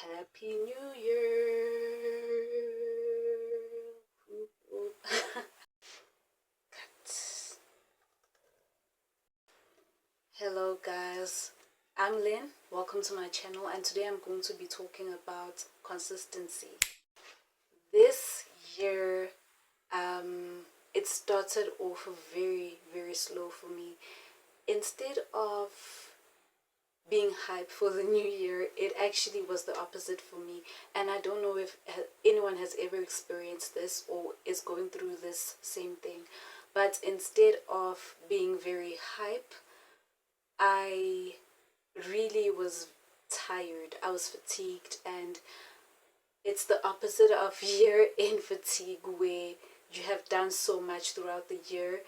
Happy New Year! Whoop, whoop. Hello guys, I'm Lynn. Welcome to my channel, and today I'm going to be talking about consistency. This year, it started off very slow for me. Instead of being hyped for the new year, it actually was the opposite for me. And I don't know if anyone has ever experienced this or is going through this same thing. But instead of being very hype, I really was tired. I was fatigued, and it's the opposite of year end fatigue, where you have done so much throughout the year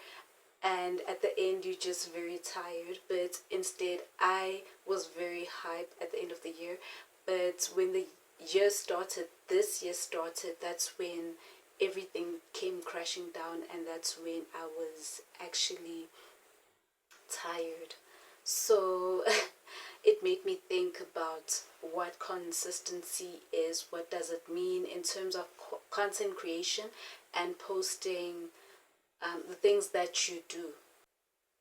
and at the end you're just very tired. But instead I was very hyped at the end of the year. But when the this year started, that's when everything came crashing down, and that's when I was actually tired. So it made me think about what consistency is, what does it mean in terms of content creation and posting the things that you do.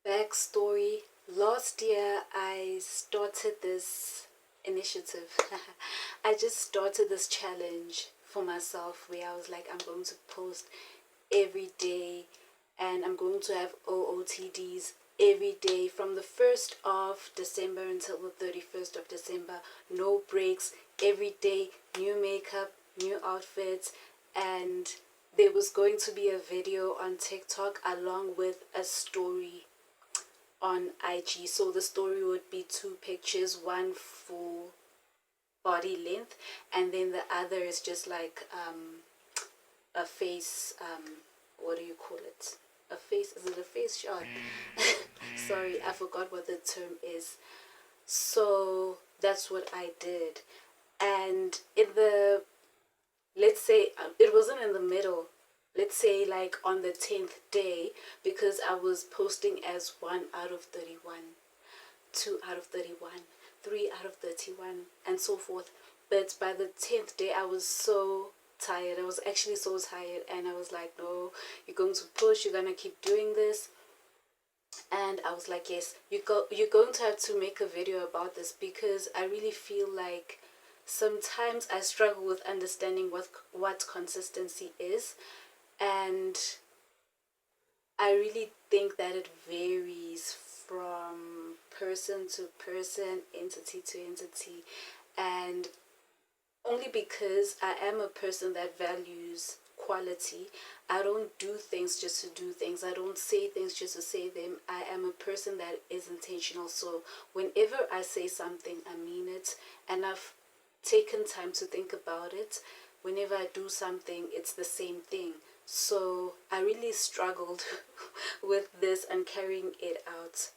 Backstory: last year I started this initiative. I just started this challenge for myself where I was like, I'm going to post every day, and I'm going to have OOTDs every day from the 1st of December until the 31st of December. No breaks, every day, new makeup, new outfits, and there was going to be a video on TikTok along with a story on IG. So the story would be 2 pictures, one full body length, and then the other is just like a face, what do you call it? A face, is it a face shot? Sorry, I forgot what the term is. So that's what I did. And in the, let's say, it wasn't in the middle, let's say like on the 10th day, because I was posting as 1 out of 31, 2 out of 31, 3 out of 31, and so forth. But by the 10th day I was so tired. I was actually so tired, and I was like, no, you're going to push, you're gonna keep doing this. And I was like, yes, you're going to have to make a video about this, because I really feel like sometimes I struggle with understanding what consistency is. And I really think that it varies from person to person, entity to entity, and only because I am a person that values quality. I don't do things just to do things. I don't say things just to say them. I am a person that is intentional. So whenever I say something, I mean it, and I've taken time to think about it. Whenever I do something, it's the same thing. So I really struggled with this and carrying it out.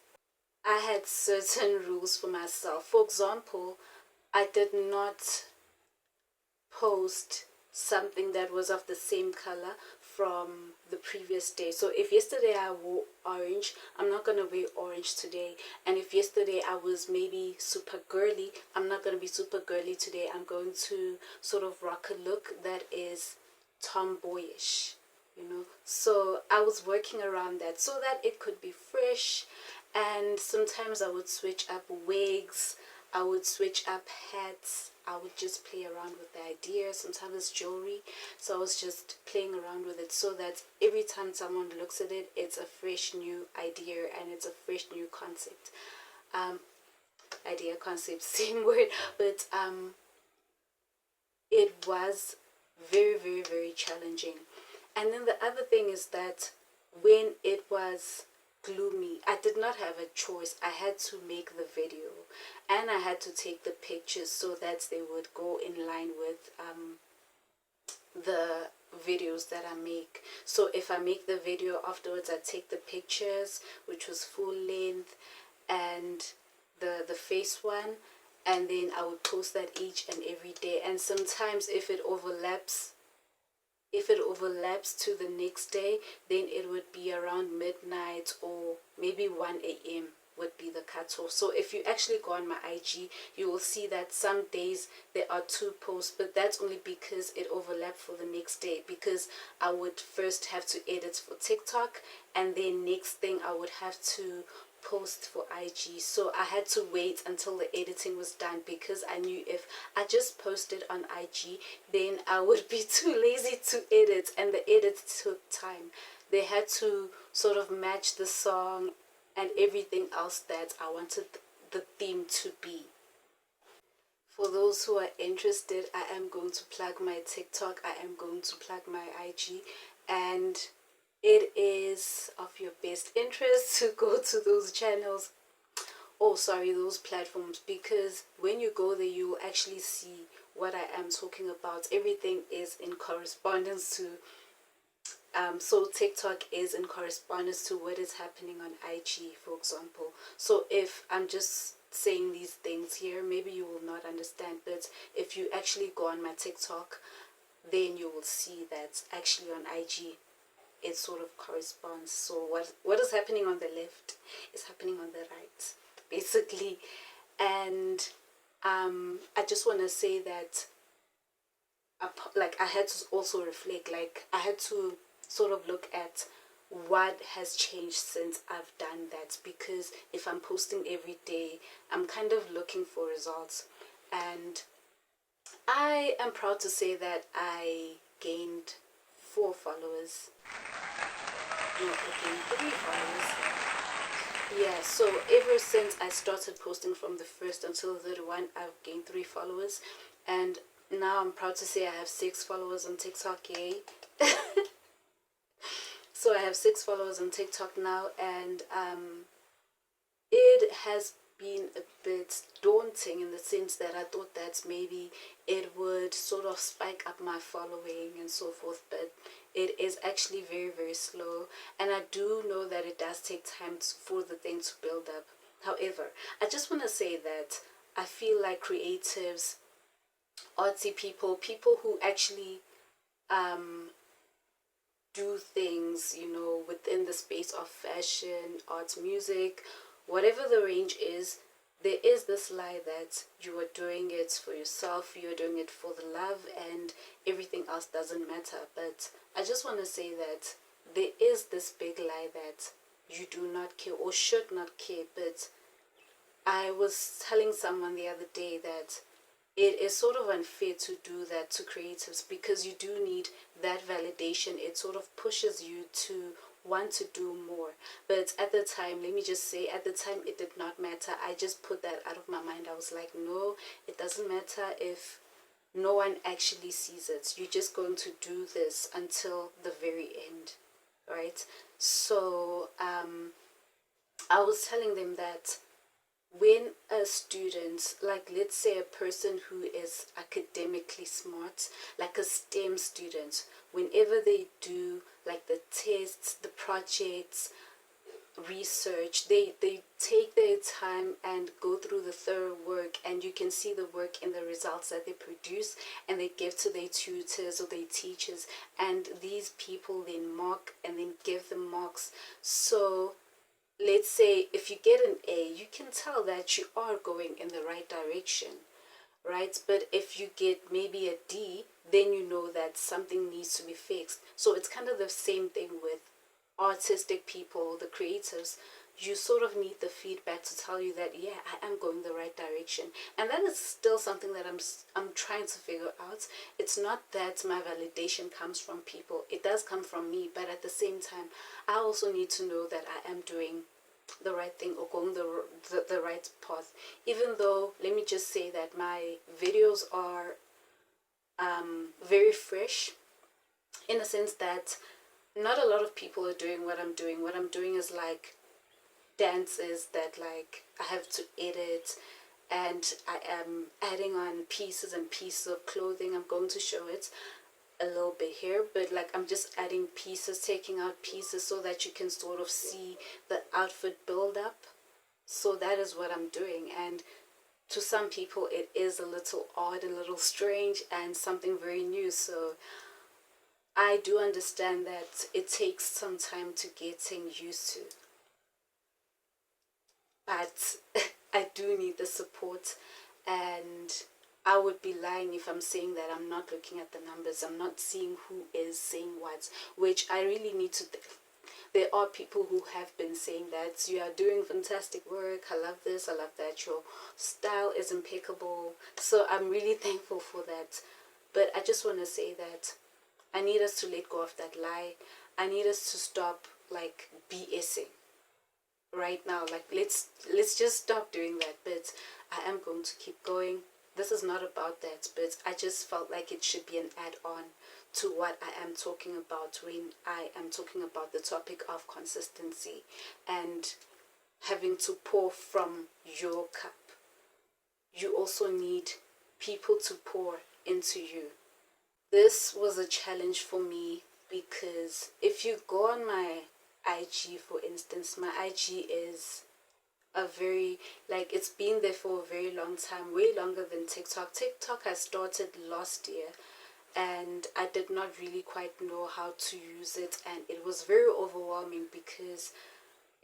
I had certain rules for myself. For example, I did not post something that was of the same color from the previous day. So if yesterday I wore orange, I'm not going to wear orange today. And if yesterday I was maybe super girly, I'm not going to be super girly today. I'm going to sort of rock a look that is tomboyish, you know. So I was working around that so that it could be fresh. And sometimes I would switch up wigs, I would switch up hats, I would just play around with the idea. Sometimes it's jewelry, so I was just playing around with it so that every time someone looks at it, it's a fresh new idea and it's a fresh new concept. Idea, concept, same word. But it was very challenging. And then the other thing is that when it was gloomy, I did not have a choice. I had to make the video, and I had to take the pictures so that they would go in line with the videos that I make. So if I make the video, afterwards I take the pictures, which was full length, and the face one, and then I would post that each and every day. And sometimes if it overlaps to the next day, then it would be around midnight or maybe 1 a.m. would be the cutoff. So if you actually go on my IG, you will see that some days there are 2 posts, but that's only because it overlapped for the next day, because I would first have to edit for TikTok, and then next thing I would have to post for IG. So I had to wait until the editing was done, because I knew if I just posted on IG, then I would be too lazy to edit, and the edit took time. They had to sort of match the song and everything else that I wanted the theme to be. For those who are interested, I am going to plug my TikTok, I am going to plug my IG, and it is of your best interest to go to those channels, oh sorry, those platforms, because when you go there you will actually see what I am talking about. Everything is in correspondence to so TikTok is in correspondence to what is happening on IG, for example. So if I'm just saying these things here, maybe you will not understand, but if you actually go on my TikTok, then you will see that actually on IG it sort of corresponds. So what is happening on the left is happening on the right, basically. And I just want to say that like I had to also reflect, like I had to sort of look at what has changed since I've done that, because if I'm posting every day, I'm kind of looking for results. And I am proud to say that I gained 4 followers. No, I gained 3 followers. Yeah, so ever since I started posting from the first until the 31, I've gained 3 followers. And now I'm proud to say I have 6 followers on TikTok, yay. So I have 6 followers on TikTok now, and it has been a bit daunting in the sense that I thought that maybe it would sort of spike up my following and so forth, but it is actually very, very slow. And I do know that it does take time for the thing to build up. However, I just want to say that I feel like creatives, artsy people, people who actually do things, within the space of fashion, arts, music, whatever the range is, there is this lie that you are doing it for yourself, you are doing it for the love, and everything else doesn't matter. But I just want to say that there is this big lie that you do not care or should not care. But I was telling someone the other day that it is sort of unfair to do that to creatives, because you do need that validation. It sort of pushes you to want to do more. But at the time, let me just say, at the time it did not matter. I just put that out of my mind. I was like, no, it doesn't matter if no one actually sees it. You're just going to do this until the very end, right? So I was telling them that when a student, like let's say a person who is academically smart, like a STEM student, whenever they do like the tests, the projects, research, they take their time and go through the thorough work, and you can see the work in the results that they produce, and they give to their tutors or their teachers, and these people then mark and then give them marks. So let's say if you get an A, you can tell that you are going in the right direction, right? But if you get maybe a D, then you know that something needs to be fixed. So it's kind of the same thing with artistic people, the creatives. You sort of need the feedback to tell you that, yeah, I am going the right direction. And that is still something that I'm trying to figure out. It's not that my validation comes from people, it does come from me, but at the same time I also need to know that I am doing the right thing or going the right path. Even though, let me just say that my videos are very fresh, in a sense that not a lot of people are doing what I'm doing. What I'm doing is like dances that like I have to edit, and I am adding on pieces and pieces of clothing. I'm going to show it a little bit here, but like I'm just adding pieces, taking out pieces, so that you can sort of see the outfit build up. So that is what I'm doing, and to some people it is a little odd, a little strange, and something very new. So I do understand that it takes some time to getting used to. but I do need the support, and I would be lying if I'm saying that I'm not looking at the numbers. I'm not seeing who is saying what, which I really need to. There are people who have been saying that you are doing fantastic work. I love this, I love that. Your style is impeccable. So I'm really thankful for that. But I just want to say that I need us to let go of that lie. I need us to stop like BSing right now. Like let's just stop doing that. But I am going to keep going. This is not about that, but I just felt like it should be an add-on to what I am talking about when I am talking about the topic of consistency and having to pour from your cup. You also need people to pour into you. This was a challenge for me because if you go on my IG, for instance, my IG is a very, like, it's been there for a very long time, way longer than TikTok. TikTok has started last year, and I did not really quite know how to use it, and it was very overwhelming because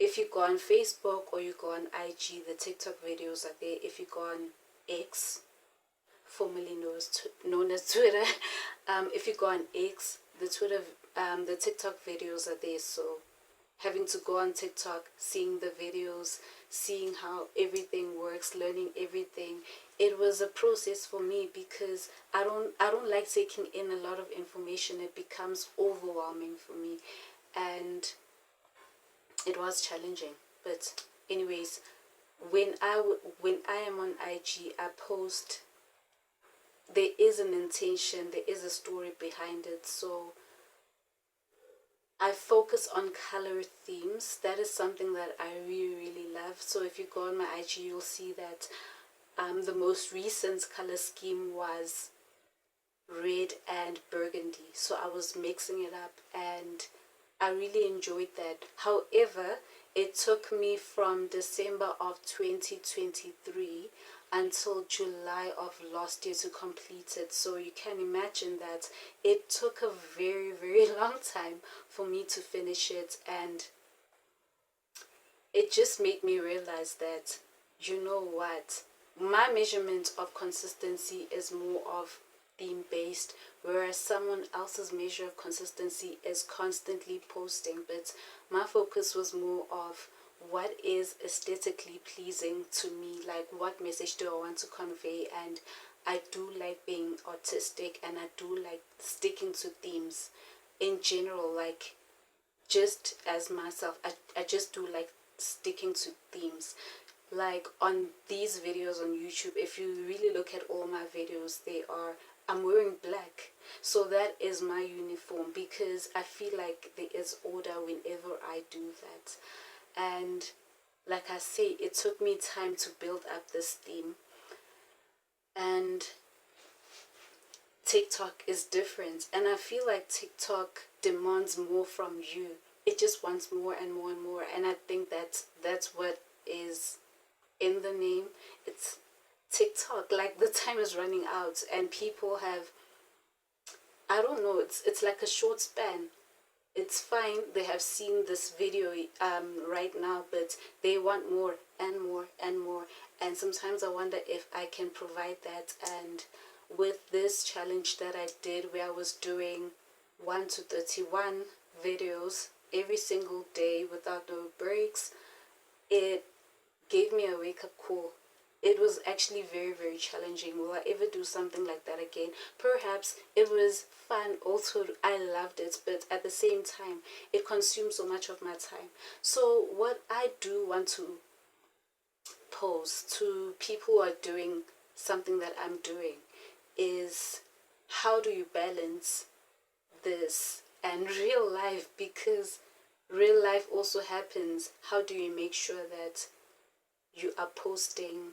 if you go on Facebook or you go on IG, the TikTok videos are there. If you go on X, formerly known as Twitter, if you go on X, the TikTok videos are there. So having to go on TikTok, seeing the videos, seeing how everything works, learning everything, it was a process for me because I don't like taking in a lot of information. It becomes overwhelming for me, and it was challenging. But anyways, when I am on IG, I post. There is an intention, there is a story behind it. So I focus on color themes. That is something that I really, really love. So if you go on my IG, you'll see that the most recent color scheme was red and burgundy. So I was mixing it up, and I really enjoyed that. However, it took me from December of 2023 until July of last year to complete it. So you can imagine that it took a very, very long time for me to finish it, and it just made me realize that, you know what, my measurement of consistency is more of theme based, whereas someone else's measure of consistency is constantly posting. But my focus was more of what is aesthetically pleasing to me, like what message do I want to convey. And I do like being artistic, and I do like sticking to themes in general. Like, just as myself, I just do like sticking to themes. Like on these videos on YouTube, if you really look at all my videos, I'm wearing black. So that is my uniform because I feel like there is order whenever I do that. And like I say, it took me time to build up this theme. And TikTok is different, and I feel like TikTok demands more from you. It just wants more and more and more, and I think that's what is in the name. It's TikTok. Like, the time is running out, and people have, I don't know, it's like a short span. It's fine, they have seen this video right now, but they want more and more and more. And sometimes I wonder if I can provide that. And with this challenge that I did, where I was doing 1 to 31 videos every single day without no breaks, it gave me a wake-up call. It was actually very, very challenging. Will I ever do something like that again? Perhaps. It was fun also. I loved it, but at the same time, it consumed so much of my time. So what I do want to pose to people who are doing something that I'm doing is, how do you balance this and real life? Because real life also happens. How do you make sure that you are posting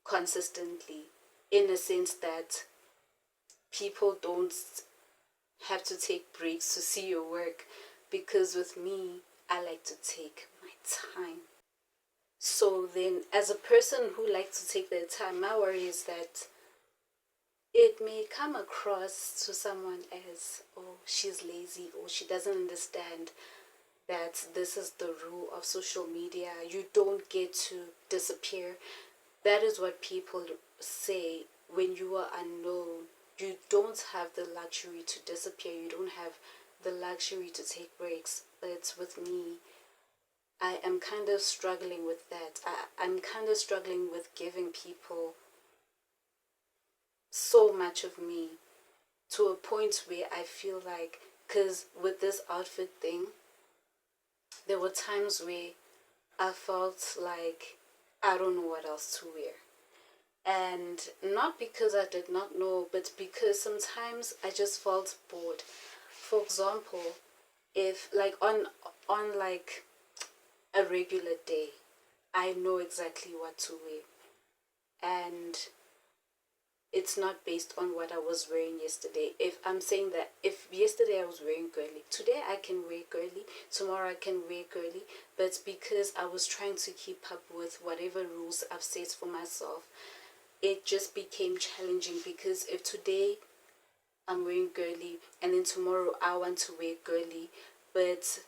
consistently, in a sense that people don't have to take breaks to see your work? Because with me, I like to take my time. So then, as a person who likes to take their time, my worry is that it may come across to someone as, oh, she's lazy, or she doesn't understand. that this is the rule of social media. You don't get to disappear. That is what people say. When you are unknown, you don't have the luxury to disappear. You don't have the luxury to take breaks. But with me, I am kind of struggling with that. I'm kind of struggling with giving people so much of me to a point where I feel like, because with this outfit thing, there were times where I felt like I don't know what else to wear. And not because I did not know, but because sometimes I just felt bored. For example, if like on like a regular day, I know exactly what to wear, and it's not based on what I was wearing yesterday. If I'm saying that if yesterday I was wearing girly, today I can wear girly, tomorrow I can wear girly, but because I was trying to keep up with whatever rules I've set for myself, it just became challenging. Because if today I'm wearing girly and then tomorrow I want to wear girly, but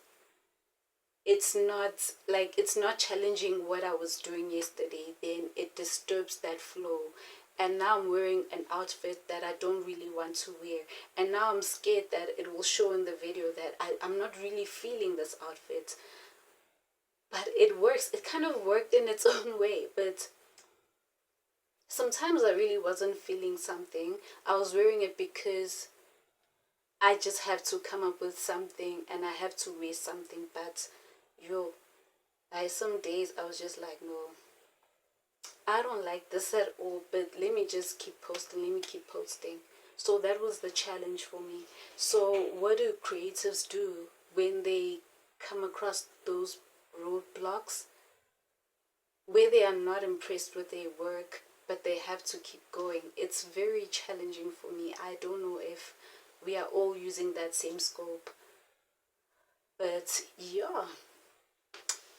it's not challenging what I was doing yesterday, then it disturbs that flow. And now I'm wearing an outfit that I don't really want to wear, and now I'm scared that it will show in the video that I'm not really feeling this outfit. But it works. It kind of worked in its own way. But sometimes I really wasn't feeling something. I was wearing it because I just have to come up with something and I have to wear something. But yo, by some days I was just like, no, I don't like this at all, but let me just keep posting, let me keep posting. So that was the challenge for me. So what do creatives do when they come across those roadblocks where they are not impressed with their work, but they have to keep going? It's very challenging for me. I don't know if we are all using that same scope. But yeah,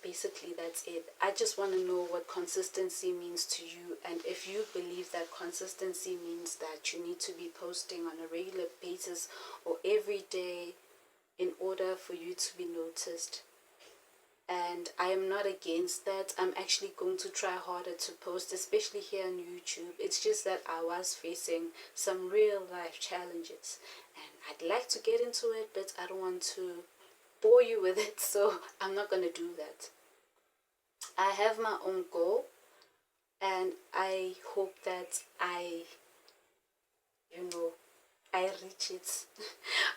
basically that's it. I just want to know what consistency means to you, and if you believe that consistency means that you need to be posting on a regular basis or every day in order for you to be noticed. And I am not against that. I'm actually going to try harder to post, especially here on YouTube. It's just that I was facing some real life challenges and I'd like to get into it, but I don't want to bore you with it, so I'm not going to do that. I have my own goal, and I hope that you know, I reach it.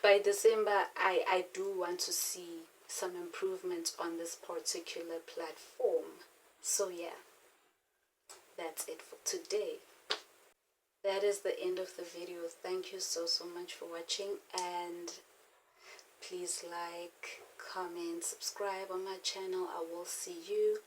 By December, I do want to see some improvement on this particular platform. So yeah, that's it for today. That is the end of the video. Thank you so much for watching, and please like, comment, subscribe on my channel. I will see you